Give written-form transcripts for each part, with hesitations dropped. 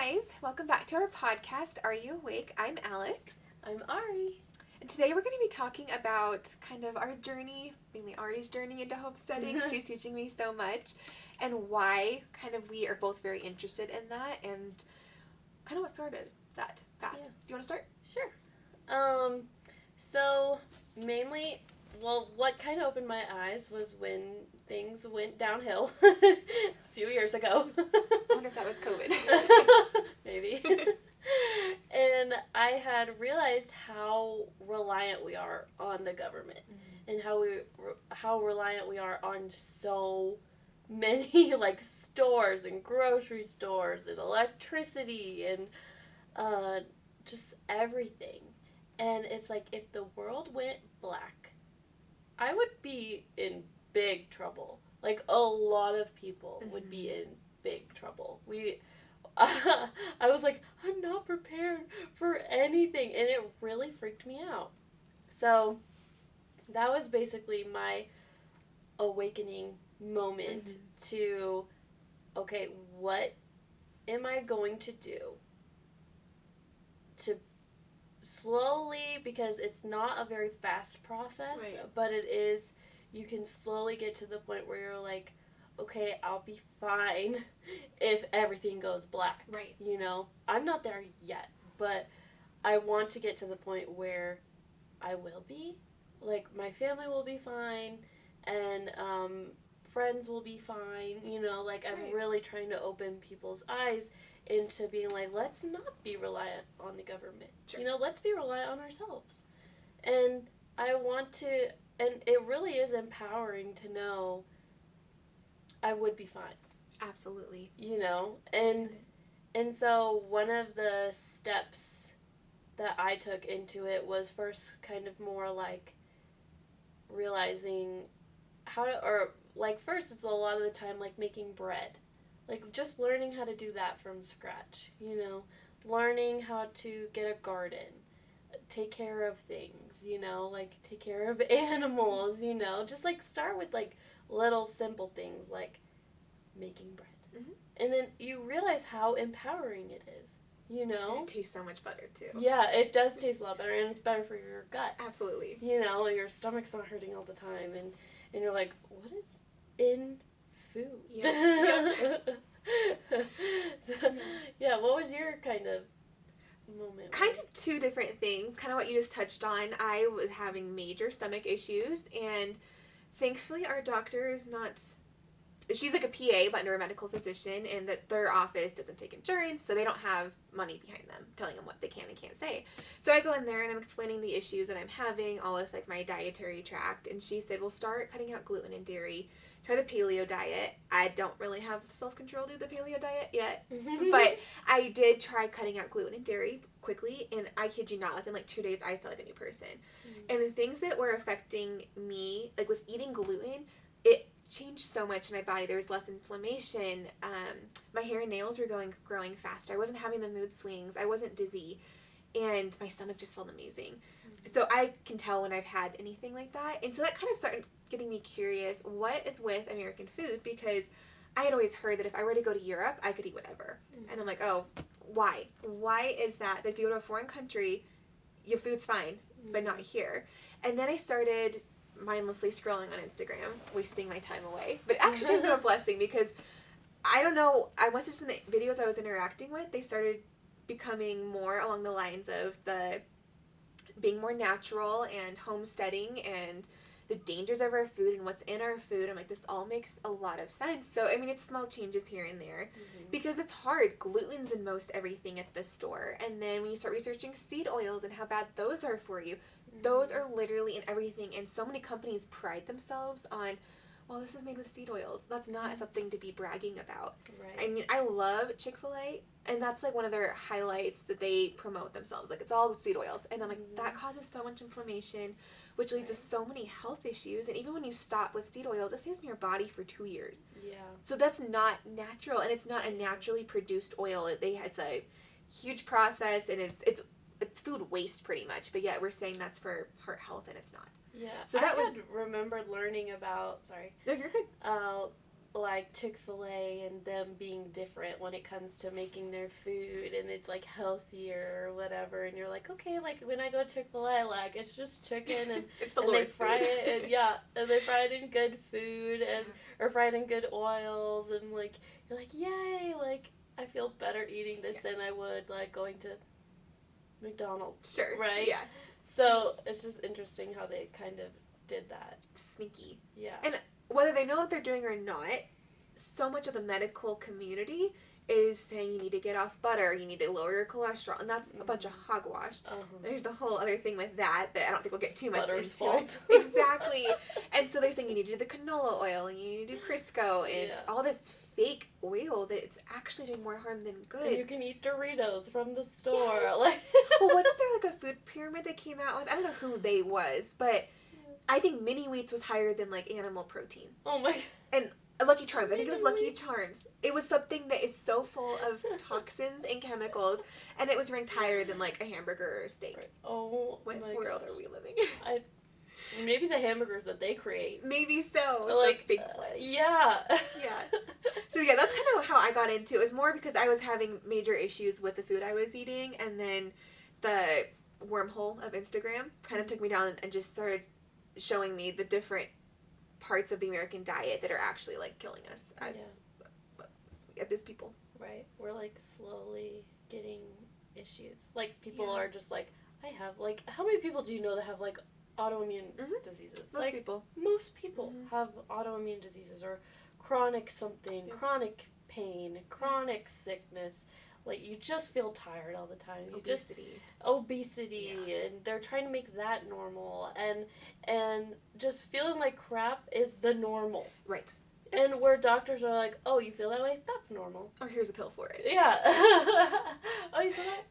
guys, welcome back to our podcast, Are You Awake? I'm Alex. I'm Ari. And today we're going to be talking about kind of our journey, mainly Ari's journey into homesteading. She's teaching me so much, and why kind of we are both very interested in that, and kind of what started that path. Yeah. Do you want to start? Sure. So mainly, what kind of opened my eyes was when things went downhill a few years ago. I wonder if that was COVID. Maybe. And I had realized how reliant we are on the government, and how reliant we are on so many like stores and grocery stores and electricity and just everything. And it's like, if the world went black, I would be in big trouble. Like, a lot of people would be in big trouble. I was like, I'm not prepared for anything, and it really freaked me out. So that was basically my awakening moment to, okay, what am I going to do to slowly, because it's not a very fast process, right. but it is, you can slowly get to the point where you're like, okay, I'll be fine if everything goes black. Right. You know, I'm not there yet, but I want to get to the point where I will be. Like, my family will be fine, and friends will be fine. You know, like, I'm really trying to open people's eyes into being like, let's not be reliant on the government. Sure. You know, let's be reliant on ourselves. And I want to, and it really is empowering to know I would be fine. Absolutely. You know, and so one of the steps that I took into it was first kind of more like realizing how to, or like first it's a lot of the time like making bread. Like, just learning how to do that from scratch, you know, learning how to get a garden, take care of things, you know, like, take care of animals, you know, just, like, start with, like, little simple things, like making bread. And then you realize how empowering it is, you know. And it tastes so much better, too. Yeah, it does taste a lot better, and it's better for your gut. Absolutely. You know, your stomach's not hurting all the time, and you're like, what is in food? Yeah. Yeah, what was your kind of moment? Kind of two different things. Kind of what you just touched on. I was having major stomach issues, and thankfully our doctor is not... She's like a PA, but never a medical physician, and that their office doesn't take insurance, so they don't have money behind them telling them what they can and can't say. So I go in there, and I'm explaining the issues that I'm having, all with like my dietary tract, and she said, well, start cutting out gluten and dairy. Try the paleo diet. I don't really have self-control to do the paleo diet yet, but I did try cutting out gluten and dairy quickly, and I kid you not, within like 2 days, I felt like a new person. And the things that were affecting me, like with eating gluten, it changed so much in my body. There was less inflammation. My hair and nails were growing faster. I wasn't having the mood swings. I wasn't dizzy, and my stomach just felt amazing. So I can tell when I've had anything like that, and so that kind of started getting me curious, what is with American food? Because I had always heard that if I were to go to Europe, I could eat whatever. And I'm like, oh, why? Why is that? Like, if you go to a foreign country, your food's fine, but not here. And then I started mindlessly scrolling on Instagram, wasting my time away. But actually it's been a blessing, because I don't know, I must have seen the videos I was interacting with, they started becoming more along the lines of the being more natural and homesteading and the dangers of our food and what's in our food. I'm like, this all makes a lot of sense. So, I mean, it's small changes here and there, because it's hard. Gluten's in most everything at the store. And then when you start researching seed oils and how bad those are for you, those are literally in everything. And so many companies pride themselves on, well, this is made with seed oils. That's not something to be bragging about. Right. I mean, I love Chick-fil-A, and that's like one of their highlights that they promote themselves. Like, it's all seed oils. And I'm like, that causes so much inflammation, which leads to so many health issues. And even when you stop with seed oils, it stays in your body for 2 years. Yeah. So that's not natural, and it's not a naturally produced oil. It's a huge process, and it's food waste pretty much. But yet we're saying that's for heart health, and it's not. Yeah. So that I had remembered learning about, sorry. No, you're good. like Chick-fil-A and them being different when it comes to making their food, and it's like healthier or whatever, and you're like, okay, like when I go to Chick-fil-A, like it's just chicken and, It's the and they Lord's fry food. it, and and they fry it in good food and or fry it in good oils, and like you're like, yay, like I feel better eating this than I would like going to McDonald's. Sure. Right? Yeah. So it's just interesting how they kind of did that. Sneaky. Yeah. And whether they know what they're doing or not, so much of the medical community is saying you need to get off butter, you need to lower your cholesterol, and that's a bunch of hogwash. There's a whole other thing with that I don't think we'll get too much Butter's into. fault. Exactly. And so they're saying you need to do the canola oil, and you need to do Crisco, and all this fake oil that it's actually doing more harm than good. And you can eat Doritos from the store. Yes. Like, well, wasn't there like a food pyramid that came out with? I don't know who they was, but I think mini wheats was higher than like animal protein. Oh my. And Lucky Charms. I think it was Lucky Charms. It was something that is so full of toxins and chemicals, and it was ranked higher than like a hamburger or a steak. Oh What my world gosh. are we living? Maybe the hamburgers that they create. Maybe so. Like, big yeah. Yeah. So yeah, that's kind of how I got into it. It was more because I was having major issues with the food I was eating, and then the wormhole of Instagram kind of took me down and just started showing me the different parts of the American diet that are actually like killing us as people. Right. We're like slowly getting issues. Like people are just like, I have like, how many people do you know that have like autoimmune diseases? Most people. Most people have autoimmune diseases or chronic something, chronic pain, chronic sickness. Like you just feel tired all the time. Obesity, and they're trying to make that normal, and just feeling like crap is the normal. Right. And where doctors are like, oh, you feel that way? That's normal. Or here's a pill for it. Yeah. Oh, you feel that?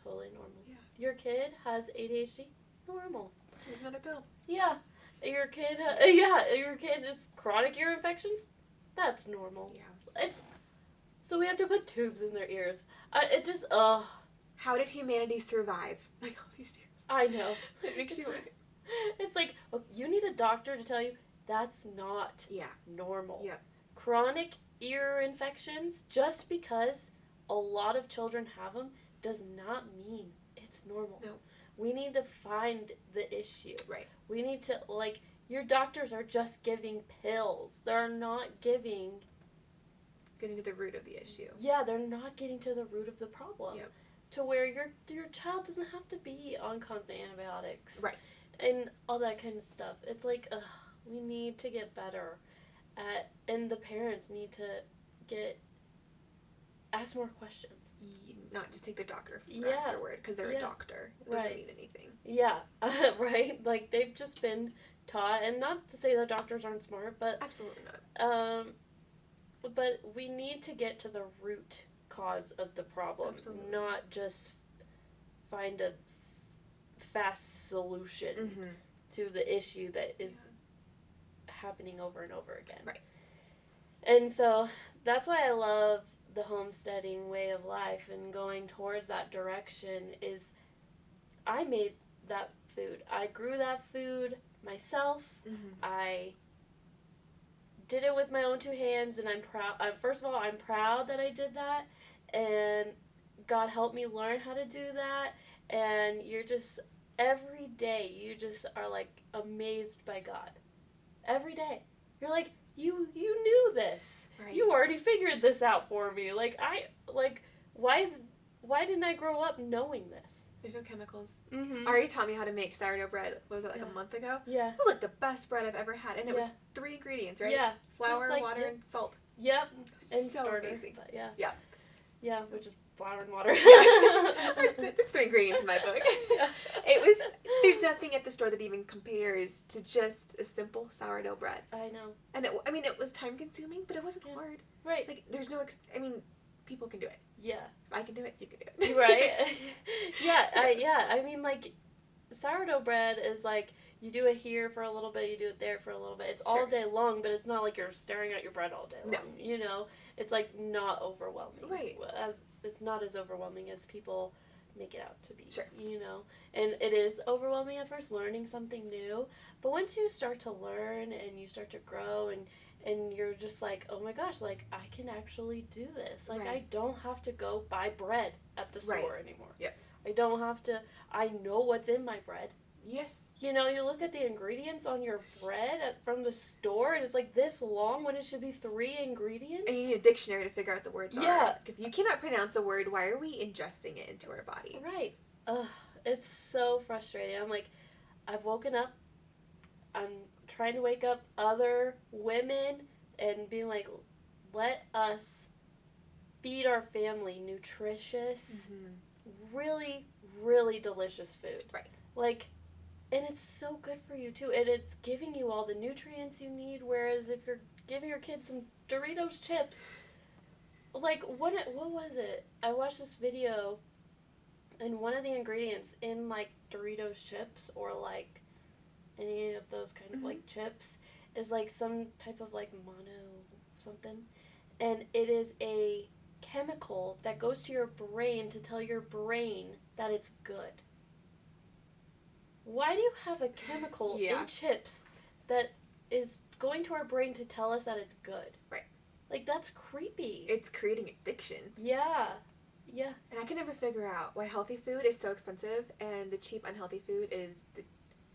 Totally normal. Yeah. Your kid has ADHD? Normal. Here's another pill. Yeah. Your kid, it's chronic ear infections? That's normal. Yeah. So we have to put tubes in their ears. How did humanity survive? Like all these years. I know. It makes you like... It's like, look, you need a doctor to tell you that's not normal. Yeah. Chronic ear infections, just because a lot of children have them, does not mean it's normal. No. We need to find the issue. Right. We need to, like, your doctors are just giving pills. They're not giving... Getting to the root of the issue. Yeah, they're not getting to the root of the problem. Yep. To where your child doesn't have to be on constant antibiotics. Right. And all that kind of stuff. It's like, we need to get better at, and the parents need to ask more questions. Not just take the doctor for their word because they're a doctor. It doesn't mean anything. Yeah, right? Like, they've just been taught, and not to say that doctors aren't smart, but... Absolutely not. But we need to get to the root cause of the problem. Absolutely. Not just find a fast solution to the issue that is happening over and over again. Right. And so that's why I love the homesteading way of life and going towards that direction is I made that food. I grew that food myself. I did it with my own two hands, and I'm proud. First of all, I'm proud that I did that, and God helped me learn how to do that. And you're just, every day, you just are like amazed by God. Every day. You're like, you knew this. Right. You already figured this out for me. Why didn't I grow up knowing this? There's no chemicals. Mm-hmm. Ari taught me how to make sourdough bread. What was it, a month ago? Yeah. It was like the best bread I've ever had. And it was 3 ingredients, right? Yeah. Flour, water, and salt. Yep. And so starter. amazing. But yeah. Yeah. Yeah, which is flour and water. That's 3 ingredients in my book. Yeah. There's nothing at the store that even compares to just a simple sourdough bread. I know. And it was time consuming, but it wasn't hard. Right. Like, there's no, people can do it. Yeah. If I can do it, you can do it. Right? I mean, like, sourdough bread is like, you do it here for a little bit, you do it there for a little bit. It's all day long, but it's not like you're staring at your bread all day long. No. You know? It's, like, not overwhelming. Right. It's not as overwhelming as people make it out to be. Sure. You know? And it is overwhelming at first, learning something new. But once you start to learn and you start to grow and you're just like, oh my gosh, like, I can actually do this. Like, Right. I don't have to go buy bread at the store Right. anymore. Yep. I don't have to, I know what's in my bread. Yes. You know, you look at the ingredients on your bread from the store, and it's like this long when it should be 3 ingredients. And you need a dictionary to figure out the words. Yeah. If you cannot pronounce a word, why are we ingesting it into our body? Right. Ugh, it's so frustrating. I'm like, I've woken up, I'm trying to wake up other women and being like, let us feed our family nutritious, really, really delicious food. Right. Like, and it's so good for you too, and it's giving you all the nutrients you need, whereas if you're giving your kids some Doritos chips, like, what was it? I watched this video, and one of the ingredients in, like, Doritos chips, or, like, any of those kind of, like, chips, is, like, some type of, like, mono something, and it is a chemical that goes to your brain to tell your brain that it's good. Why do you have a chemical in chips that is going to our brain to tell us that it's good? Right. Like, that's creepy. It's creating addiction. Yeah. Yeah. And I can never figure out why healthy food is so expensive and the cheap, unhealthy food is the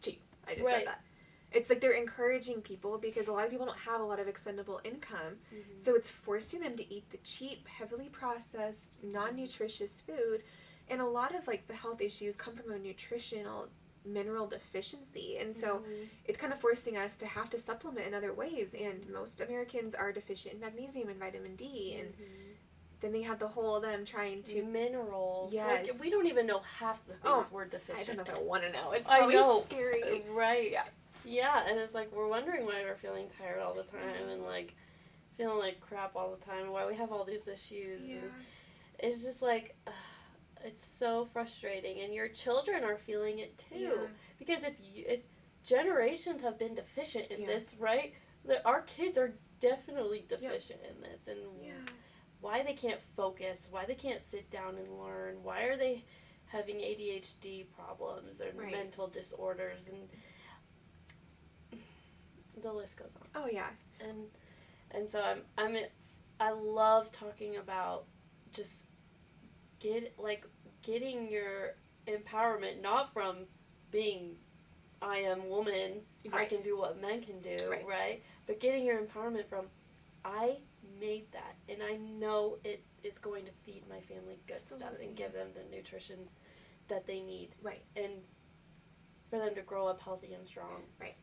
cheap. I just said that. It's like they're encouraging people because a lot of people don't have a lot of expendable income. So it's forcing them to eat the cheap, heavily processed, non-nutritious food. And a lot of, like, the health issues come from a nutritional mineral deficiency, and so it's kind of forcing us to have to supplement in other ways, and most Americans are deficient in magnesium and vitamin D, and then they have the whole them trying to minerals. Yes. Like, we don't even know half the things we're deficient I don't know if in. I want to know. It's probably scary. Right. Yeah, and it's like we're wondering why we're feeling tired all the time and, like, feeling like crap all the time, and why we have all these issues. And it's just like, it's so frustrating, and your children are feeling it too. Because if generations have been deficient in this, right? Our kids are definitely deficient in this, and why they can't focus, why they can't sit down and learn, why are they having ADHD problems or mental disorders, and the list goes on. Oh yeah. And so I love talking about just getting your empowerment, not from being I am woman, I can do what men can do, right? But getting your empowerment from I made that, and I know it is going to feed my family good stuff and give them the nutrition that they need. Right. And for them to grow up healthy and strong. Right.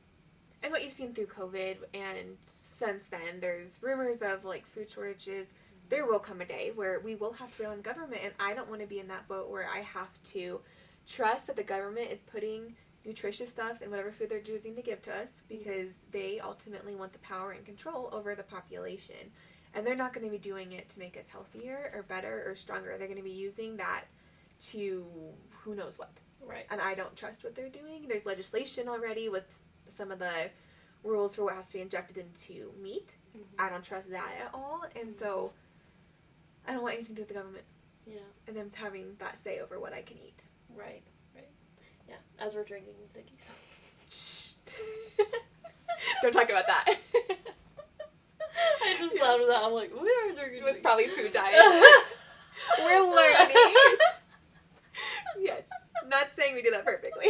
And what you've seen through COVID, and since then, there's rumors of, like, food shortages. There will come a day where we will have to rely on government, and I don't want to be in that boat where I have to trust that the government is putting nutritious stuff in whatever food they're choosing to give to us, because they ultimately want the power and control over the population. And they're not going to be doing it to make us healthier or better or stronger. They're going to be using that to who knows what. Right. And I don't trust what they're doing. There's legislation already with some of the rules for what has to be injected into meat. I don't trust that at all. And so I don't want anything to do with the government. Yeah. And them having that say over what I can eat. Right. Right. Yeah. As we're drinking Ziggy's. Don't talk about that. I just thought of that. I'm like, we are drinking with Ziggy's. probably food diets. We're learning. Yes. Not saying we do that perfectly.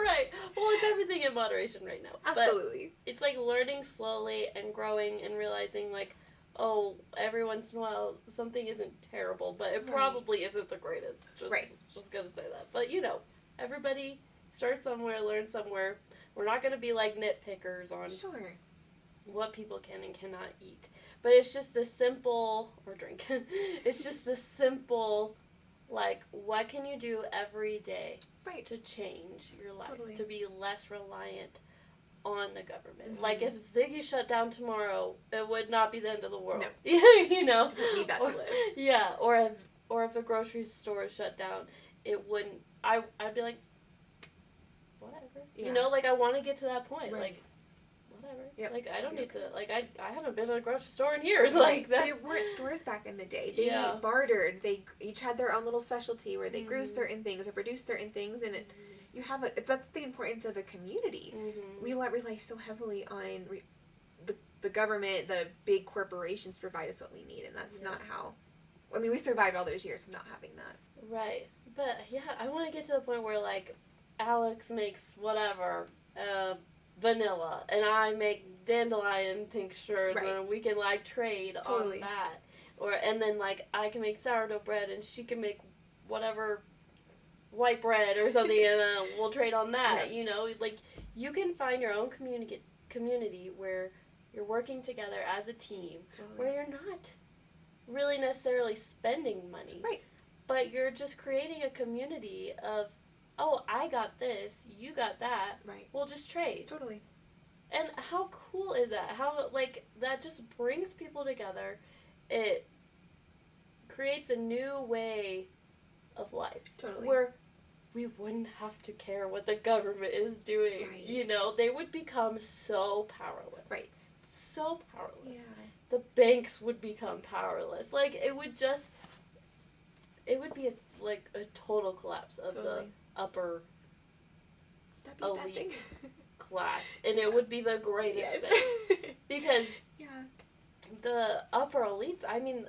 Right. Well, it's everything in moderation right now. Absolutely. But it's like learning slowly and growing and realizing, like, oh, every once in a while something isn't terrible, but it probably isn't the greatest. Just gonna say that. But, you know, everybody starts somewhere, learns somewhere. We're not gonna be like nitpickers on what people can and cannot eat. But it's just a simple, or drink, it's just a simple, like, what can you do every day to change your life, to be less reliant on the government? Like, if Ziggy shut down tomorrow, it would not be the end of the world. No. You know? You don't need that to live. Yeah, or if a grocery store is shut down, it wouldn't, I'd be like, whatever. Yeah. You know, like, I want to get to that point. Like, whatever. Yep. Like, I don't need to, like, I haven't been to a grocery store in years. Like, that. There weren't stores back in the day. They bartered. They each had their own little specialty where they grew certain things or produced certain things, and you have that's the importance of a community. We rely so heavily on the the government, the big corporations provide us what we need, and that's not how. I mean, we survived all those years of not having that. Right. But yeah, I want to get to the point where like Alex makes whatever vanilla, and I make dandelion tincture, Right. and we can like trade Totally. on that. And then like I can make sourdough bread, and she can make whatever white bread or something, and we'll trade on that. Yeah. You know, like you can find your own community where you're working together as a team, where you're not really necessarily spending money, Right? But you're just creating a community of, oh, I got this, you got that, Right? We'll just trade. Totally. And how cool is that? How like that just brings people together. It creates a new way of life. Totally. Where we wouldn't have to care what the government is doing. Right. You know, they would become so powerless. Right. So powerless. Yeah. The banks would become powerless. Like, it would be a total collapse of the upper That'd be a bad elite thing. class. And it would be the greatest thing. Because the upper elites, I mean,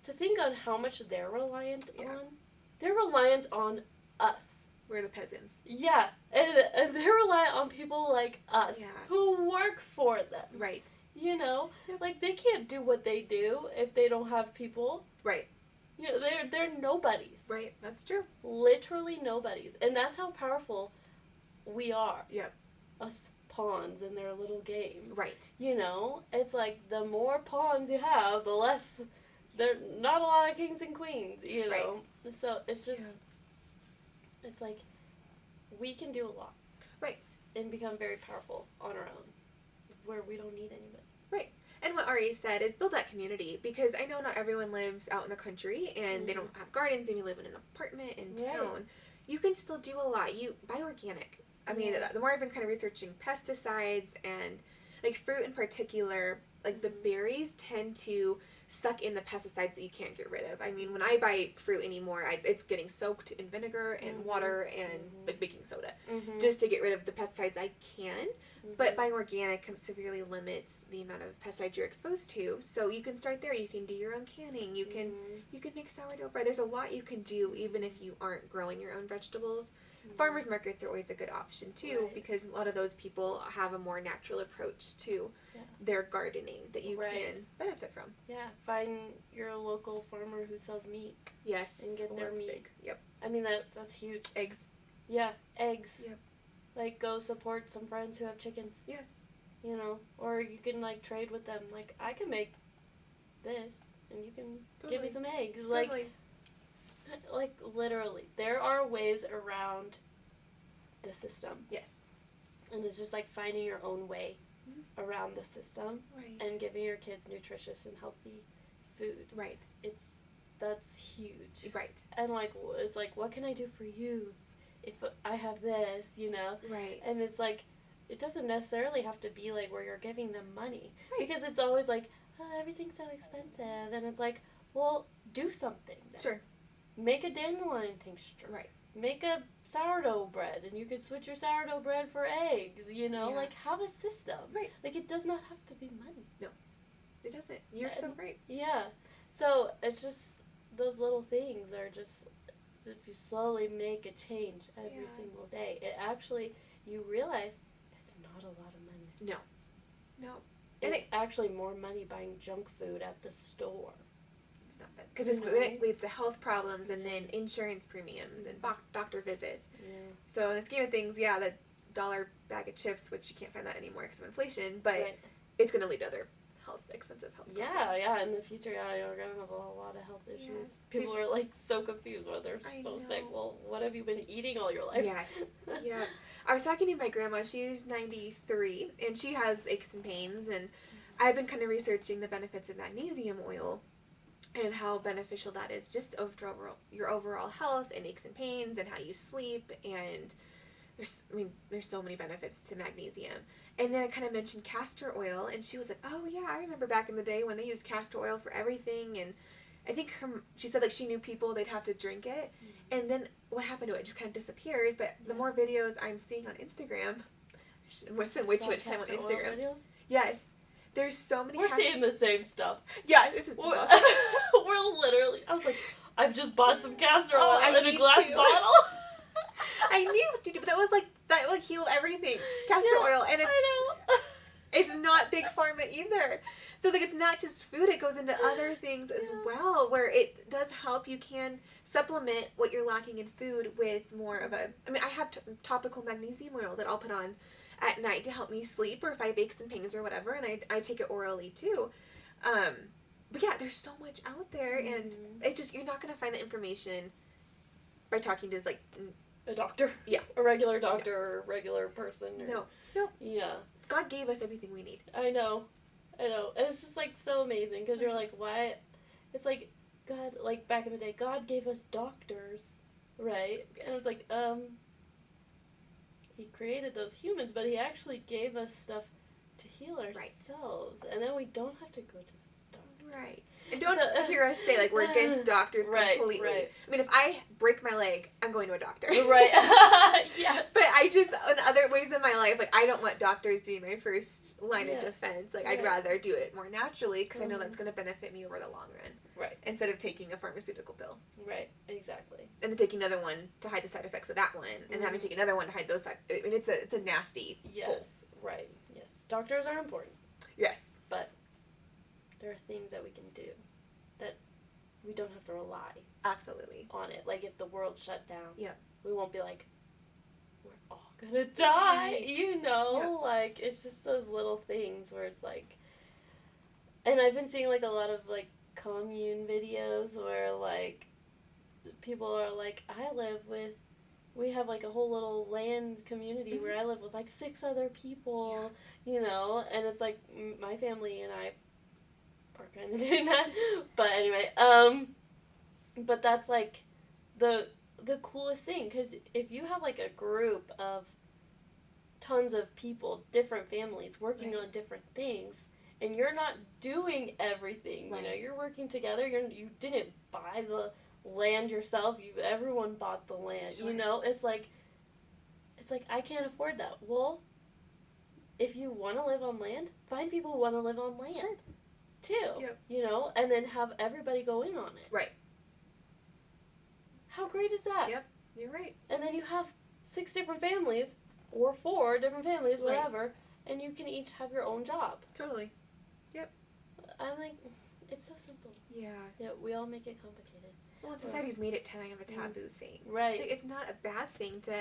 to think on how much they're reliant on us. We're the peasants. Yeah, and they're reliant on people like us who work for them. Right. You know, like they can't do what they do if they don't have people. Right. You know, they're nobodies. Right. That's true. Literally nobodies, and that's how powerful we are. Yep. Us pawns in their little game. Right. You know, it's like the more pawns you have, the less. There not a lot of kings and queens. You know, so it's just. It's like, we can do a lot. Right. And become very powerful on our own, where we don't need anybody. Right. And what Ari said is build that community, because I know not everyone lives out in the country and they don't have gardens and you live in an apartment in town. You can still do a lot. You buy organic. I mean, the more I've been kind of researching pesticides and like fruit in particular, like the berries tend to suck in the pesticides that you can't get rid of. I mean, when I buy fruit anymore, it's getting soaked in vinegar and water and like baking soda just to get rid of the pesticides I can. But buying organic severely limits the amount of pesticides you're exposed to. So you can start there. You can do your own canning. You can make sourdough bread. There's a lot you can do even if you aren't growing your own vegetables. Farmers markets are always a good option too, because a lot of those people have a more natural approach to their gardening that you can benefit from. Yeah, find your local farmer who sells meat. Yes, and get their meat. Big. Yep. I mean that's huge. Eggs. Yeah, eggs. Yep. Like go support some friends who have chickens. Yes. You know, or you can like trade with them. Like I can make this, and you can give me some eggs. Like literally, there are ways around the system. Yes. And it's just like finding your own way around the system and giving your kids nutritious and healthy food. Right. That's huge. Right. And like it's like, what can I do for you if I have this, you know? Right. And it's like, it doesn't necessarily have to be like where you're giving them money. Right. Because it's always like, oh, everything's so expensive. And it's like, well, do something then. Sure. Make a dandelion tincture. Right. Make a sourdough bread, and you could switch your sourdough bread for eggs, you know? Yeah. Like, have a system. Right. Like, it does not have to be money. No. It doesn't. You're so right. Yeah. So, it's just, those little things are just, if you slowly make a change every single day, it actually, you realize it's not a lot of money. No. No. It's actually more money buying junk food at the store. It's not bad. Because it leads to health problems and then insurance premiums and doctor visits. Yeah. So in the scheme of things, the $1 bag of chips, which you can't find that anymore because of inflation, but it's going to lead to other expensive health problems. Yeah, in the future, you're going to have a lot of health issues. Yeah. People are like so confused when they're so sick. Well, what have you been eating all your life? Yes. Yeah. I was talking to my grandma. She's 93, and she has aches and pains, and I've been kind of researching the benefits of magnesium oil and how beneficial that is just over your overall health and aches and pains and how you sleep, and there's so many benefits to magnesium. And then I kind of mentioned castor oil, and she was like, oh yeah, I remember back in the day when they used castor oil for everything. And I think she said like she knew people, they'd have to drink it, and then what happened to it? It just kind of disappeared. But the more videos I'm seeing on Instagram, I spend way too much time on Instagram. Videos? Yes, There's so many. We're seeing the same stuff. Yeah, this is awesome. We're literally. I was like, I've just bought some castor oil I in a glass bottle. I knew, but that was like that would heal everything. Castor oil, and it's not big pharma either. So like it's not just food; it goes into other things as well, where it does help. You can supplement what you're lacking in food with more of a. I mean, I have topical magnesium oil that I'll put on at night to help me sleep, or if I have aches and pains or whatever, and I take it orally too. But yeah, there's so much out there, and it just you're not gonna find the information by talking to like a doctor. Yeah, a regular doctor or a regular person. Or, no. Yeah. God gave us everything we need. I know, and it's just like so amazing because you're like, why? It's like God, like back in the day, God gave us doctors, right? And it's like, He created those humans, but He actually gave us stuff to heal ourselves, and then we don't have to go to the doctor. Right. And don't hear us say, like, we're against doctors completely. Right. I mean, if I break my leg, I'm going to a doctor. Right. Yeah. But I just, in other ways in my life, like, I don't want doctors to be my first line of defense. Like, I'd rather do it more naturally because I know that's going to benefit me over the long run. Right. Instead of taking a pharmaceutical pill. Right. Exactly. And then taking another one to hide the side effects of that one. And having to take another one to hide those side. I mean, it's a nasty hole. Right. Yes. Doctors are important. Yes. But there are things that we can do that we don't have to rely absolutely on it. Like if the world shut down, we won't be like, we're all gonna die, you know? Like it's just those little things where it's like, and I've been seeing like a lot of like commune videos where like people are like, we have like a whole little land community where I live with like 6 other people, you know, and it's like my family and I are kind of doing that, but anyway, but that's like the coolest thing, because if you have like a group of tons of people, different families working on different things, and you're not doing everything, you know, you're working together, you didn't buy the land yourself, everyone bought the land, you know, it's like I can't afford that. Well, if you want to live on land, find people who want to live on land too, you know, and then have everybody go in on it. Right. How great is that? Yep, you're right. And then you have 6 different families, or 4 different families, whatever, and you can each have your own job. Totally. Yep. I'm like, it's so simple. Yeah. Yeah, we all make it complicated. Well, society's made it kind of a taboo thing. Right. It's not a bad thing to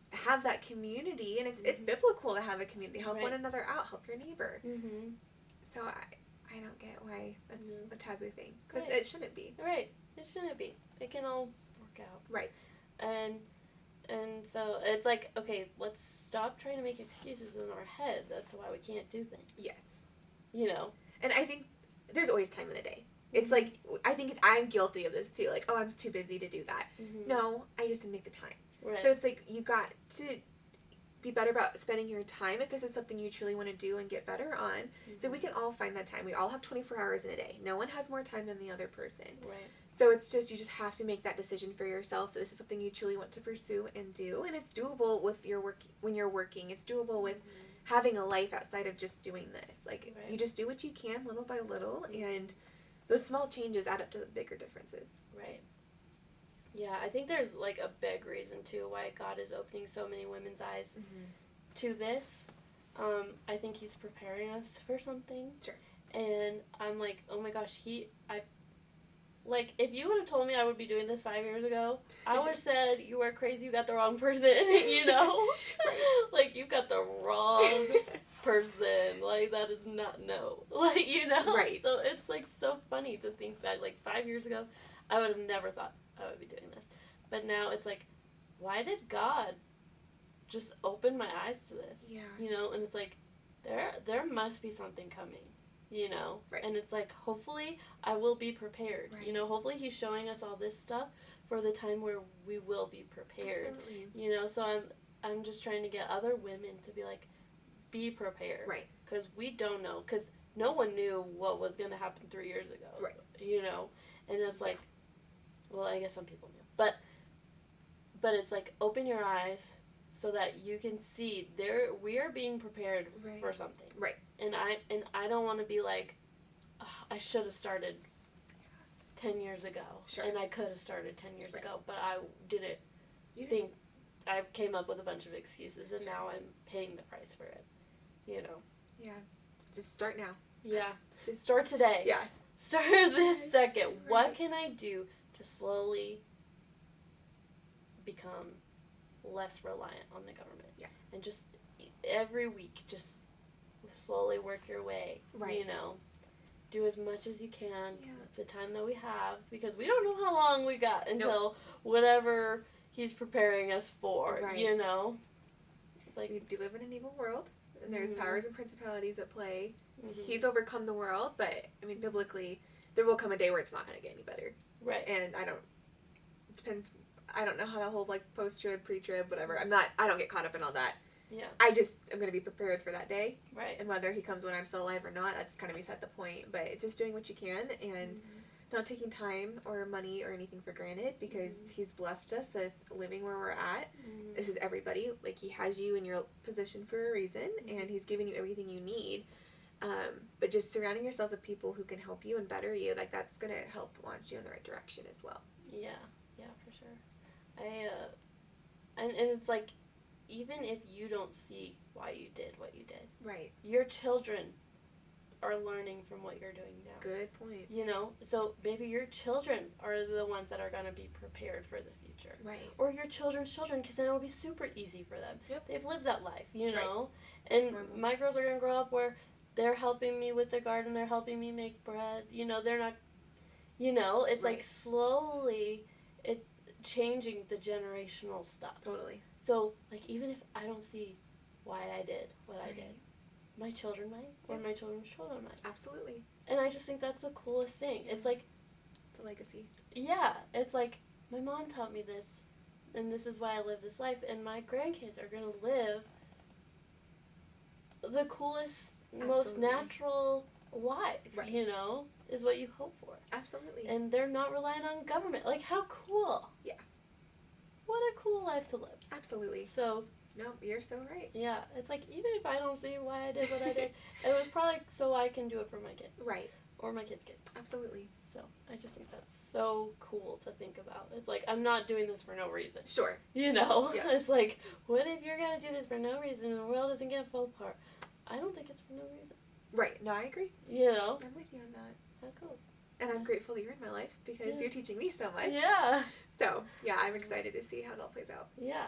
have that community, and it's biblical to have a community. Help one another out. Help your neighbor. Mm-hmm. So I don't get why that's a taboo thing. Because it shouldn't be. Right. It shouldn't be. It can all work out. Right. And so it's like, okay, let's stop trying to make excuses in our heads as to why we can't do things. Yes. You know. And I think there's always time in the day. It's like, I think I'm guilty of this too. Like, oh, I'm too busy to do that. Mm-hmm. No, I just didn't make the time. Right. So it's like, you got to be better about spending your time if this is something you truly want to do and get better on. Mm-hmm. So we can all find that time. We all have 24 hours in a day. No one has more time than the other person. Right. So it's just, you just have to make that decision for yourself that this is something you truly want to pursue and do. And it's doable with your work when you're working. It's doable with having a life outside of just doing this. Like, you just do what you can little by little, and those small changes add up to the bigger differences. Right. Yeah, I think there's, like, a big reason, too, why God is opening so many women's eyes to this. I think He's preparing us for something. Sure. And I'm like, oh my gosh, like, if you would have told me I would be doing this 5 years ago, I would have said, you are crazy, you got the wrong person, you know? Like, you got the wrong person. Like, that is not Like, you know? Right. So it's, like, so funny to think that, like, 5 years ago, I would have never thought I would be doing this. But now it's like, why did God just open my eyes to this? Yeah. You know? And it's like, there must be something coming. You know, and it's like, hopefully I will be prepared. You know, hopefully He's showing us all this stuff for the time where we will be prepared. Absolutely. You know, so I'm just trying to get other women to be like, be prepared. Right. Because we don't know. Because no one knew what was going to happen 3 years ago. Right. You know, and it's like, well, I guess some people knew. But it's like, open your eyes so that you can see we are being prepared for something. Right. And I don't want to be like, oh, I should have started 10 years ago. Sure. And I could have started 10 years Right. ago, but I didn't think, I came up with a bunch of excuses, and now I'm paying the price for it, you know. Yeah. Just start now. Yeah. Just start today. Yeah. Start this second. Right. What can I do to slowly become less reliant on the government? Yeah. And just every week, just slowly work your way. Right. You know, do as much as you can Yeah. with the time that we have, because we don't know how long we got until whatever he's preparing us for. Right. You know, like We do live in an evil world, and there's Mhm. powers and principalities at play. mhm. He's overcome the world, but I mean, biblically, there will come a day where it's not going to get any better. right. And it depends. I don't know how that whole like post-trib, pre-trib, whatever. I don't get caught up in all that. Yeah. I just am going to be prepared for that day, Right. and whether he comes when I'm still alive or not, that's kind of beside the point. But just doing what you can and not taking time or money or anything for granted, because he's blessed us with living where we're at. Mhm. This is everybody. Like, he has you in your position for a reason, and he's giving you everything you need. But just surrounding yourself with people who can help you and better you, like, that's going to help launch you in the right direction as well. Yeah, for sure. And it's like, even if you don't see why you did what you did, Right. your children are learning from what you're doing now. Good point. You know, so maybe your children are the ones that are going to be prepared for the future. Right. Or your children's children, because then it'll be super easy for them. Yep. They've lived that life, you Right. know? It's And normal. my girls are going to grow up where they're helping me with the garden, they're helping me make bread. You know, they're not, you know, it's Right. like slowly changing the generational stuff. Totally. So, like, even if I don't see why I did what I Right. did, my children might, or Yep. my children's children might. Absolutely. And I just think that's the coolest thing. Yeah. It's like, It's a legacy. yeah, it's like, my mom taught me this, and this is why I live this life, and my grandkids are going to live the coolest, most Absolutely. natural life, Right. you know, is what you hope for. Absolutely. And they're not relying on government. Like, how cool. Yeah. What a cool life to live. Absolutely. So, No, you're so right. yeah, it's like, even if I don't see why I did what I did, it was probably so I can do it for my kid. Right. Or my kid's kids. Absolutely. So, I just think that's so cool to think about. It's like, I'm not doing this for no reason. Sure. You know? Yeah. It's like, what if you're going to do this for no reason and the world isn't going to fall apart? I don't think it's for no reason. Right. No, I agree. You know? I'm with you on that. How cool. And I'm grateful that you're in my life, because Yeah. you're teaching me so much. Yeah. So, yeah, I'm excited to see how it all plays out. Yeah.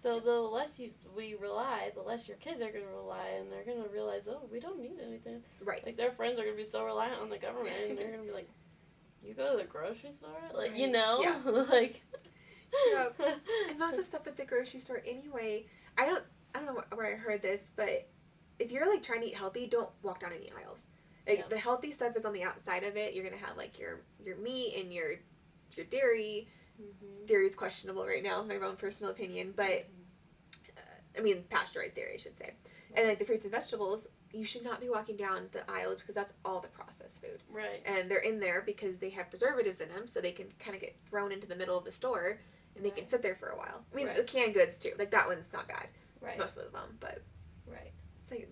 So the less we rely, the less your kids are going to rely, and they're going to realize, oh, we don't need anything. Right. Like, their friends are going to be so reliant on the government, and they're going to be like, you go to the grocery store? Like, you Right. know? Yeah. Like. Yep. And most of the stuff at the grocery store anyway, I don't know where I heard this, but if you're like trying to eat healthy, don't walk down any aisles. Like, Yeah. the healthy stuff is on the outside of it. You're gonna have like your meat and your dairy. Mhm. Dairy is questionable right now, my own personal opinion, but I mean pasteurized dairy, I should say. And like the fruits and vegetables, you should not be walking down the aisles, because that's all the processed food. Right. And they're in there because they have preservatives in them, so they can kind of get thrown into the middle of the store, and they can Right. sit there for a while. I mean, Right. the canned goods too, like that one's not bad, Right. most of them, but Right. it's like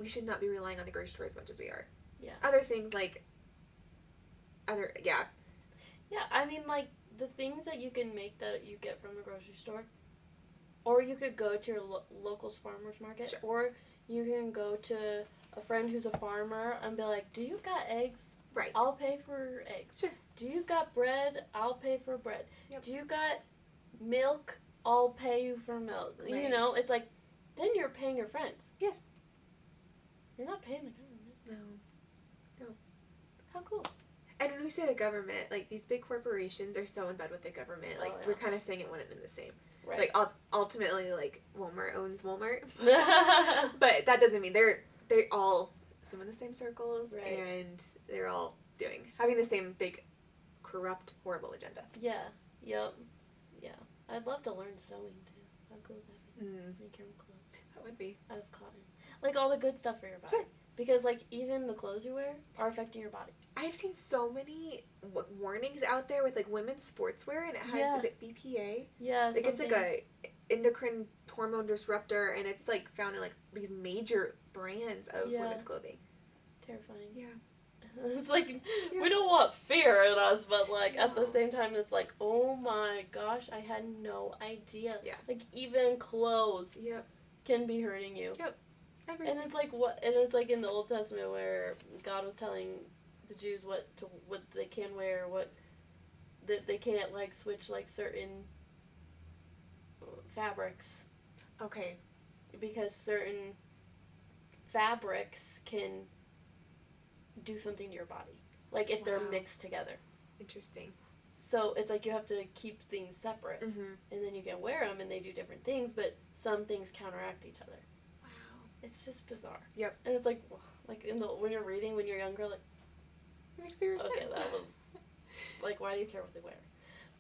we should not be relying on the grocery store as much as we are. Yeah. Other things yeah. Yeah, I mean, like, the things that you can make that you get from the grocery store, or you could go to your local farmer's market, Sure. or you can go to a friend who's a farmer and be like, do you got eggs? Right. I'll pay for eggs. Sure. Do you got bread? I'll pay for bread. Yep. Do you got milk? I'll pay you for milk. You Right. know, it's like, then you're paying your friends. Yes. You're not paying the government. No. How cool. And when we say the government, like, these big corporations are so in bed with the government. Like, Oh, yeah. we're kind of saying it one and the same. Right. Like, ultimately, like, Walmart owns Walmart. But that doesn't mean they're all some in the same circles, Right. and they're all having the same big, corrupt, horrible agenda. Yeah. Yep. Yeah. I'd love to learn sewing too. How cool would that be? Make your own clothes That would be. out of cotton. Like all the good stuff for your body. Sure. Because like even the clothes you wear are affecting your body. I've seen so many warnings out there with like women's sportswear, and it has is it BPA? Yeah. Like it's like a endocrine hormone disruptor, and it's like found in like these major brands of Yeah. women's clothing. Terrifying. Yeah. It's like, Yeah. we don't want fear in us, but, like, at the No. same time, it's like, oh my gosh, I had no idea. Yeah. Like, even clothes Yep. can be hurting you. Everything. And it's like, and it's like in the Old Testament where God was telling the Jews what they can wear, that they can't, like, switch, like, certain fabrics, Okay. because certain fabrics can do something to your body, like if they're Wow. mixed together. Interesting. So it's like you have to keep things separate, Mm-hmm. and then you can wear them, and they do different things, but some things counteract each other. Wow. It's just bizarre. Yep. And it's like when you're reading when you're younger, like, Makes zero okay, sense. that was like, why do you care what they wear?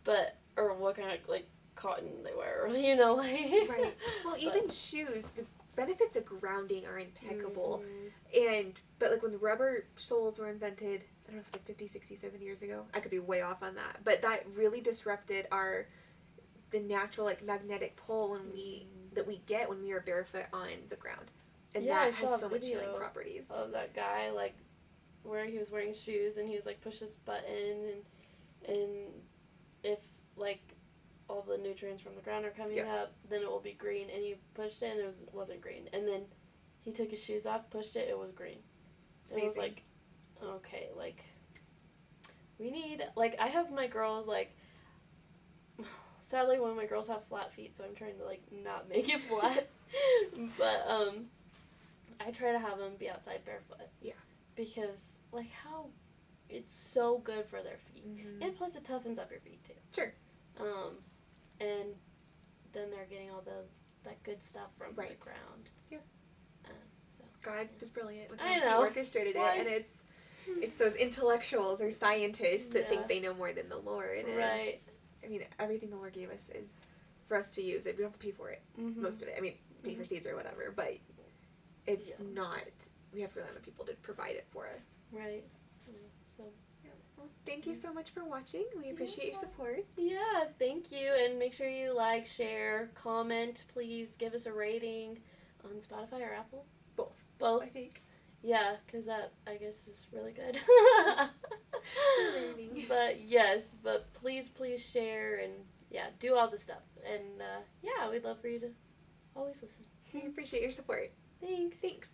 But or what kind of like cotton they wear, you know, like Right. Well, even shoes, the benefits of grounding are impeccable. But like when the rubber soles were invented, I don't know if it was like 50, 60, 70 years ago. I could be way off on that. But that really disrupted the natural like magnetic pull that we get when we are barefoot on the ground. And Yeah, I that saw has a so much video healing properties. of that guy, like, where he was wearing shoes and he was like, push this button, and if like all the nutrients from the ground are coming up, then it will be green. And he pushed it and it wasn't green. And then he took his shoes off, pushed it, it was green. And it was like, okay, like, we need, like, I have my girls, like, sadly one of my girls have flat feet, so I'm trying to, like, not make it flat. But I try to have them be outside barefoot. Yeah. Because, like, how it's so good for their feet. Mm-hmm. And plus it toughens up your feet, too. Sure. And then they're getting all that good stuff from the ground. Yeah. God was brilliant with I how know. he orchestrated it, and it's those intellectuals or scientists that think they know more than the Lord. And, right. I mean, everything the Lord gave us is for us to use. We don't have to pay for it, most of it. I mean, pay for seeds or whatever, but it's not. We have to rely on the people to provide it for us. Right. So. Well, thank you so much for watching. We appreciate your support. Yeah, thank you. And make sure you like, share, comment. Please give us a rating on Spotify or Apple. Both. I think. Yeah, because that, I guess, is really good. Learning. But, yes, please share and, do all the stuff. And, we'd love for you to always listen. We appreciate your support. Thanks. Thanks.